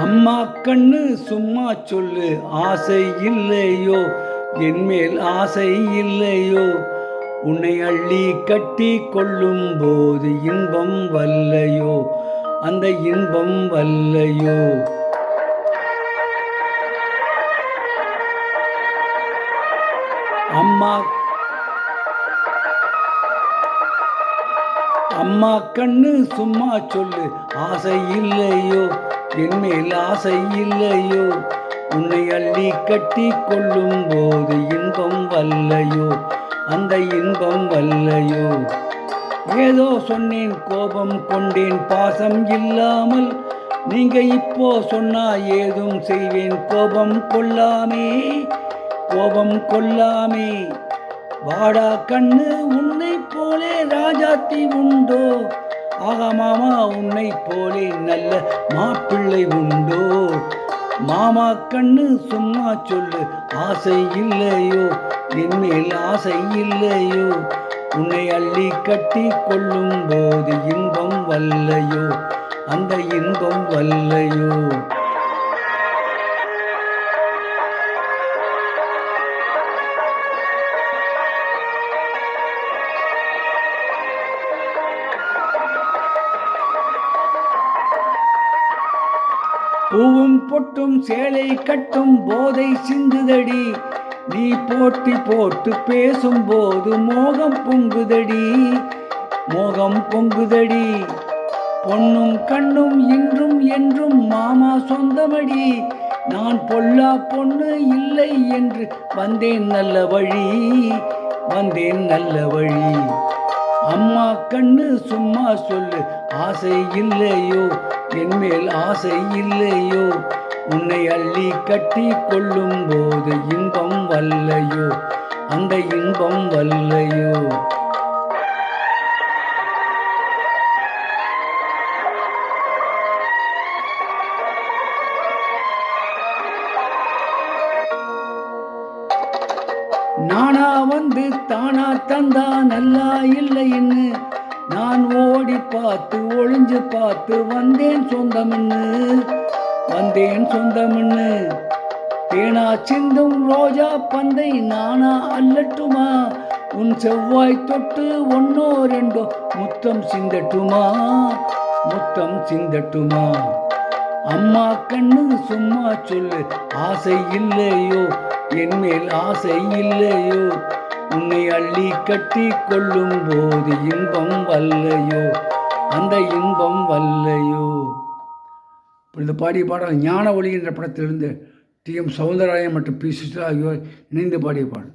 அம்மா கண்ணு சும்மா சொல்லு, ஆசை இல்லையோ என்மேல் ஆசை இல்லையோ, உன்னை அள்ளி கட்டி கொள்ளும் போது இன்பம் வல்லையோ, அந்த இன்பம் வல்லையோ. அம்மா அம்மா கண்ணு சும்மா சொல்லு, ஆசை இல்லையோ என்மேல் ஆசை இல்லையோ, உன்னை அள்ளி கட்டி கொள்ளும் போது இன்பம் வல்லையோ, அந்த இன்பம் வல்லையோ. ஏதோ சொன்னேன் கோபம் கொண்டேன் பாசம் இல்லாமல், நீங்க இப்போ சொன்னா ஏதும் செய்வேன் கோபம் கொள்ளாமே, கோபம் கொள்ளாமே. வாடா கண்ணு உன்னை போலே ராஜாத்தி உண்டோ, ஆகா மாமா உன்னை போலே நல்ல மாப்பிள்ளை உண்டோ. மாமா கண்ணு சும்மா சொல்லு, ஆசை இல்லையோ என்மேல் ஆசை இல்லையோ, உன்னை அள்ளி கட்டி கொள்ளும் போது இன்பம் வல்லையோ, அந்த இன்பம் வல்லையோ. பூவும் பொட்டும் சேலை கட்டும் போதை சிந்துதடி, நீ போட்டி போட்டு பேசும்போது மோகம் பொங்குதடி, மோகம் பொங்குதடி. பொன்னும் கண்ணும் இன்றும் என்றும் மாமா சொந்தமடி, நான் பொல்லா பொண்ணு இல்லை என்று வந்தேன் நல்ல வழி, வந்தேன் நல்ல வழி. அம்மா கண்ணு சும்மா சொல்லு, ஆசை இல்லையோ என்மேல் ஆசை இல்லையோ, உன்னை அள்ளி கட்டி கொள்ளும் போது இன்பம் வல்லையோ, அந்த இன்பம் வல்லையோ. நானா வந்து தானா தந்தா நல்லா இல்லைன்னு, நான் ஓடி பார்த்து ஒளிஞ்சு பார்த்து வந்தேன் சொந்தம்னு, வந்தேன் சொந்தம்னு. தேனா சிந்தும் ரோஜா பந்தை நானா அல்லட்டுமா, உன் செவ்வாய் தொட்டு ஒன்னோ ரெண்டோ முத்தம் சிந்தட்டுமா, முத்தம் சிந்தட்டுமா. அம்மா கண்ணு சும்மா சொல்லு, ஆசை இல்லையோ என்மேல் ஆசை இல்லையோ, உன்னை அள்ளி கட்டி கொள்ளும் போது இன்பம் வல்லையோ, அந்த இன்பம் வல்லையோ. இந்த பாடிய பாடல் ஞான ஒளி என்ற படத்திலிருந்து டி.எம். சௌந்தரராயன் மற்றும் பி. சுசிலா ஆகியோர் இணைந்து பாடிய பாடல்.